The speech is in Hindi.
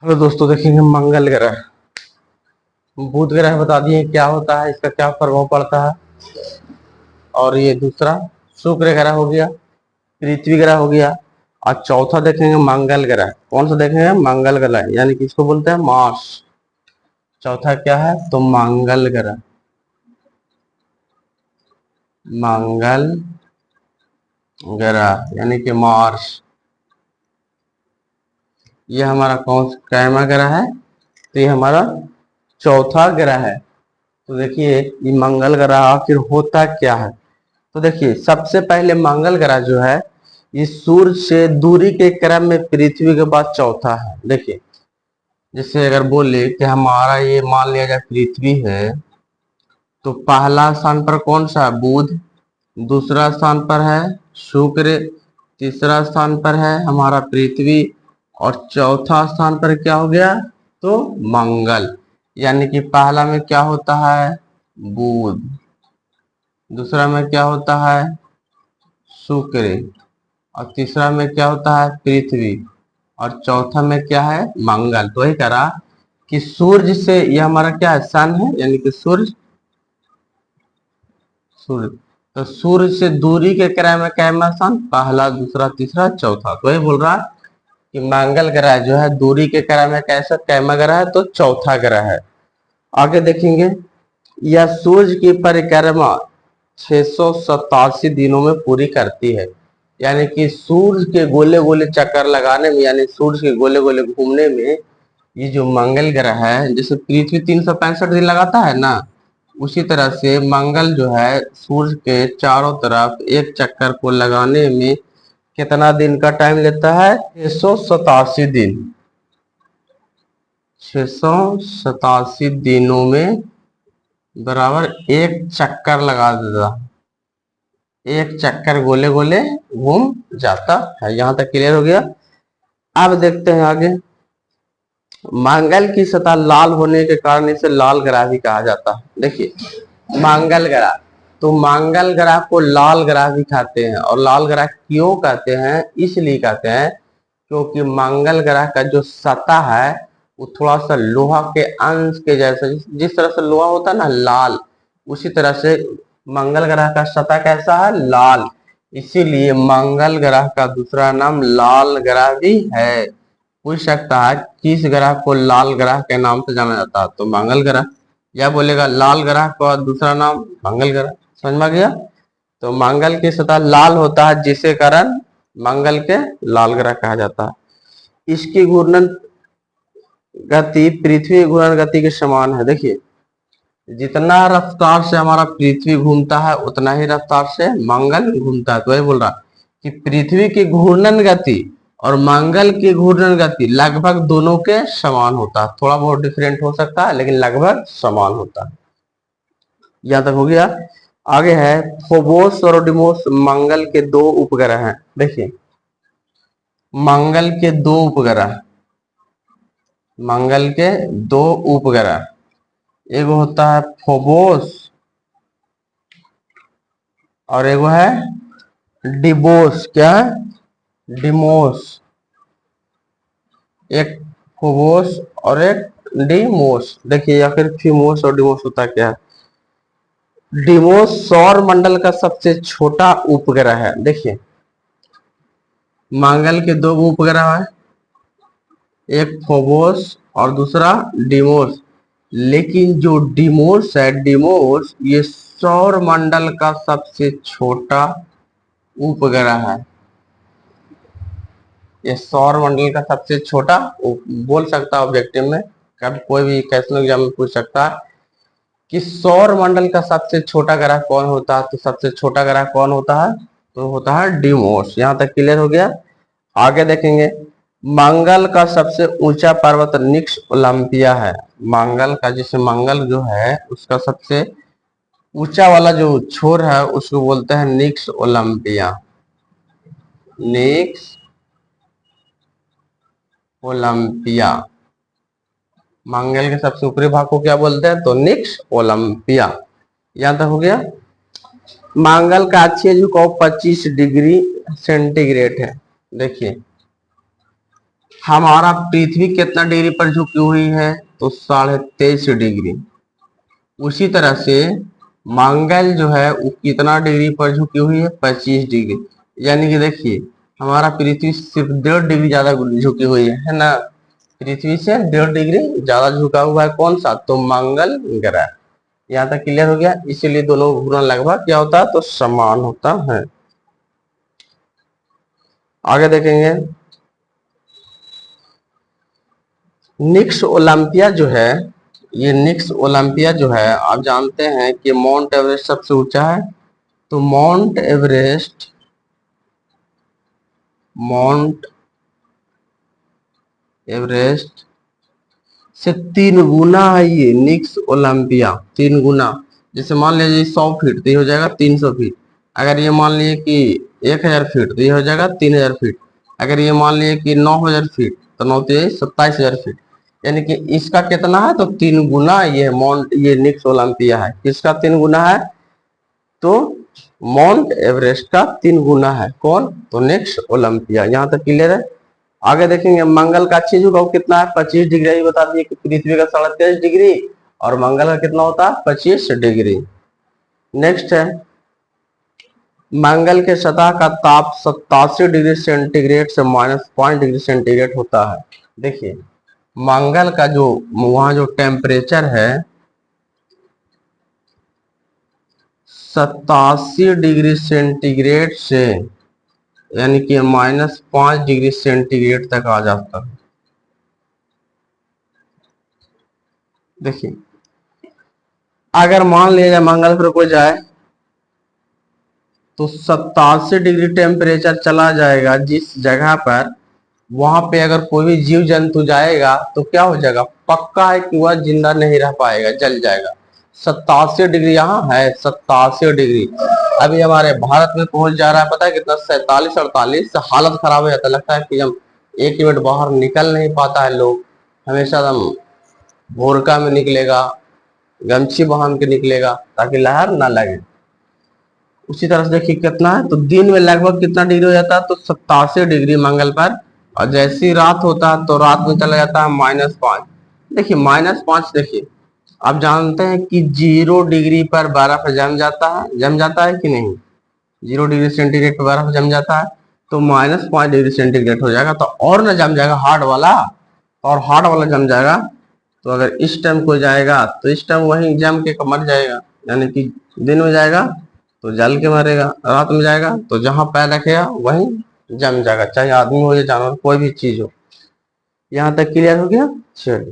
हेलो दोस्तों, देखेंगे मंगल ग्रह। बुध ग्रह बता दिए क्या होता है, इसका क्या प्रभाव पड़ता है। और ये दूसरा शुक्र ग्रह हो गया, पृथ्वी ग्रह हो गया। और चौथा देखेंगे मंगल ग्रह। कौन सा देखेंगे? मंगल ग्रह, यानी कि इसको बोलते हैं मार्स। चौथा क्या है? तो मंगल ग्रह। मंगल ग्रह यानी कि मार्स। ये हमारा कौन सा कैमा ग्रह है? तो ये हमारा चौथा ग्रह है। तो देखिए ये मंगल ग्रह आखिर होता क्या है। तो देखिए सबसे पहले मंगल ग्रह जो है ये सूर्य से दूरी के क्रम में पृथ्वी के बाद चौथा है। देखिए जैसे अगर बोले कि हमारा ये मान लिया जाए पृथ्वी है, तो पहला स्थान पर कौन सा है? बुध। दूसरा स्थान पर है शुक्र। तीसरा स्थान पर है हमारा पृथ्वी। और चौथा स्थान पर क्या हो गया? तो मंगल। यानी कि पहला में क्या होता है? बुध। दूसरा में क्या होता है? शुक्र। और तीसरा में क्या होता है? पृथ्वी। और चौथा में क्या है? मंगल। तो वही करा कि सूर्य से यह हमारा क्या है? सन है, यानी कि सूर्य। सूर्य तो सूर्य से दूरी के क्रम में कैमा सन? पहला, दूसरा, तीसरा, चौथा। तो वही बोल रहा है कि मंगल ग्रह जो है दूरी के क्रम में कैसा कैमा ग्रह है? तो चौथा ग्रह है। आगे देखेंगे, यह सूर्य की परिक्रमा 687 दिनों में पूरी करती है। यानी कि सूर्य के गोले गोले चक्कर लगाने में, यानी सूर्य के गोले गोले घूमने में ये जो मंगल ग्रह है, जैसे पृथ्वी 365 दिन लगाता है ना, उसी तरह से मंगल जो है सूर्य के चारों तरफ एक चक्कर को लगाने में कितना दिन का टाइम लेता है? 687 दिन। 687 दिनों में बराबर एक चक्कर लगा देता। एक चक्कर गोले गोले घूम जाता है। यहां तक क्लियर हो गया। अब देखते हैं आगे। मंगल की सतह लाल होने के कारण इसे लाल ग्रह भी कहा जाता है। देखिए मंगल ग्रह, तो मंगल ग्रह को लाल ग्रह भी कहते हैं। और लाल ग्रह क्यों कहते हैं? इसलिए कहते हैं क्योंकि मंगल ग्रह का जो सतह है वो थोड़ा सा लोहा के अंश के जैसा, जिस तरह से लोहा होता है ना लाल, उसी तरह से मंगल ग्रह का सतह कैसा है? लाल। इसीलिए मंगल ग्रह का दूसरा नाम लाल ग्रह भी है। पूछ सकता है किस ग्रह को लाल ग्रह के नाम से जाना जाता है? तो मंगल ग्रह। या बोलेगा लाल ग्रह का दूसरा नाम मंगल ग्रह। समझ में आ गया? तो मंगल की सतह लाल होता है, जिसके कारण मंगल के लाल ग्रह कहा जाता है। इसकी घूर्णन गति पृथ्वी घूर्णन गति के समान है। देखिए जितना रफ्तार से हमारा पृथ्वी घूमता है उतना ही रफ्तार से मंगल घूमता है। तो वही बोल रहा कि पृथ्वी की घूर्णन गति और मंगल की घूर्णन गति लगभग दोनों के समान होता है। थोड़ा बहुत डिफरेंट हो सकता है लेकिन लगभग समान होता है। यहां तक हो गया। आगे है फोबोस और डिमोस मंगल के दो उपग्रह हैं। देखिए मंगल के दो उपग्रह, मंगल के दो उपग्रह, एक होता है फोबोस और एक है डिबोस। क्या है? डिमोस। एक फोबोस और एक डिमोस। देखिए आखिर फिमोस और डिमोस होता क्या है? डिमोस सौर मंडल का सबसे छोटा उपग्रह है। देखिए मंगल के दो उपग्रह है, एक फोबोस और दूसरा डिमोस। लेकिन जो डिमोस है, डिमोस ये सौर मंडल का सबसे छोटा उपग्रह है। ये सौर मंडल का सबसे छोटा बोल सकता है ऑब्जेक्टिव में, कभी कोई भी क्वेश्चन एग्जाम में पूछ सकता है कि सौर मंडल का सबसे छोटा ग्रह कौन होता है। तो सबसे छोटा ग्रह कौन होता है? तो होता है डिमोस। यहां तक क्लियर हो गया। आगे देखेंगे, मंगल का सबसे ऊंचा पर्वत निक्स ओलंपिया है। मंगल का, जैसे मंगल जो है उसका सबसे ऊंचा वाला जो छोर है उसको बोलते हैं निक्स ओलंपिया। निक्स ओलंपिया। मंगल के सबसे ऊपरी भाग को क्या बोलते हैं? तो निक्स ओलंपिया। यहां तक हो गया। मंगल का अक्षीय झुकाव 25 डिग्री सेंटीग्रेड है। देखिए हमारा पृथ्वी कितना डिग्री पर झुकी हुई है, तो 23.5 डिग्री। उसी तरह से मंगल जो है वो कितना डिग्री पर झुकी हुई है, 25 डिग्री। यानी कि देखिए हमारा पृथ्वी सिर्फ 1.5 डिग्री ज्यादा झुकी हुई है ना। पृथ्वी से 1.5 डिग्री ज्यादा झुका हुआ है कौन सा, तो मंगल ग्रह। यहाँ तक क्लियर हो गया। इसीलिए दोनों घूर्णन लगभग क्या होता है, तो समान होता है। आगे देखेंगे, निक्स ओलंपिया जो है, ये निक्स ओलंपिया जो है आप जानते हैं कि माउंट एवरेस्ट सबसे ऊंचा है। तो माउंट एवरेस्ट से 3 गुना है ये निक्स ओलंपिया, 3 गुना। जैसे मान लीजिए 100 फीट तो ये हो जाएगा 300 फीट। अगर ये मान लीजिए कि 1000 फीट तो ये हो जाएगा 3000 फीट। अगर ये मान लीजिए कि 9000 फीट तो 27,000 फीट। यानी कि इसका कितना है, तो 3 गुना ये निक्स ओलंपिया है। किसका 3 गुना है, तो माउंट एवरेस्ट का 3 गुना है। कौन, तो निक्स ओलंपिया। यहाँ तक क्लियर है। आगे देखेंगे, मंगल का अक्षीय झुकाव कितना है, 25 डिग्री। ये बता दिए कि पृथ्वी का 23.5 डिग्री और मंगल का कितना होता है, 25 डिग्री। नेक्स्ट है, मंगल के सतह का ताप 87 डिग्री सेंटीग्रेड से -5 डिग्री सेंटीग्रेड होता है। देखिए मंगल का जो वहां जो टेम्परेचर है 87 डिग्री सेंटीग्रेड से यानी कि -5 डिग्री सेंटीग्रेड तक आ जाता है। देखिए अगर मान लिया जाए मंगल पर कोई जाए तो 87 डिग्री टेम्परेचर चला जाएगा जिस जगह पर, वहां पे अगर कोई भी जीव जंतु जाएगा तो क्या हो जाएगा, पक्का है कि वह जिंदा नहीं रह पाएगा, जल जाएगा। 87 डिग्री यहाँ है, 87 डिग्री। अभी हमारे भारत में पहुंच जा रहा है, पता है कितना, 47-48 से हालत खराब हो जाता है। लगता है कि हम 1 मिनट बाहर निकल नहीं पाता है लोग। हमेशा हम भोरका में निकलेगा, गमछी बांध के निकलेगा ताकि लहर ना लगे। उसी तरह से देखिए कितना है, तो दिन में लगभग कितना डिग्री हो जाता है, तो 87 डिग्री मंगल पर। और जैसी रात होता है तो रात में चला जाता है -5। देखिए -5, देखिए आप जानते हैं कि 0 डिग्री पर बर्फ जम जाता है कि नहीं। 0 डिग्री सेंटीग्रेड पर बर्फ जम जाता है तो -5 डिग्री सेंटीग्रेड हो जाएगा, तो और ना जम जाएगा हार्ड वाला, और हार्ड वाला जम जाएगा। तो अगर इस टाइम को जाएगा तो इस टाइम वहीं जम के मर जाएगा। यानी कि दिन में जाएगा तो जल के मरेगा, रात में जाएगा तो जहां पैर रखेगा वहीं जम जाएगा, चाहे आदमी हो या जानवर, कोई भी चीज हो। यहाँ तक क्लियर हो गया। चलिए।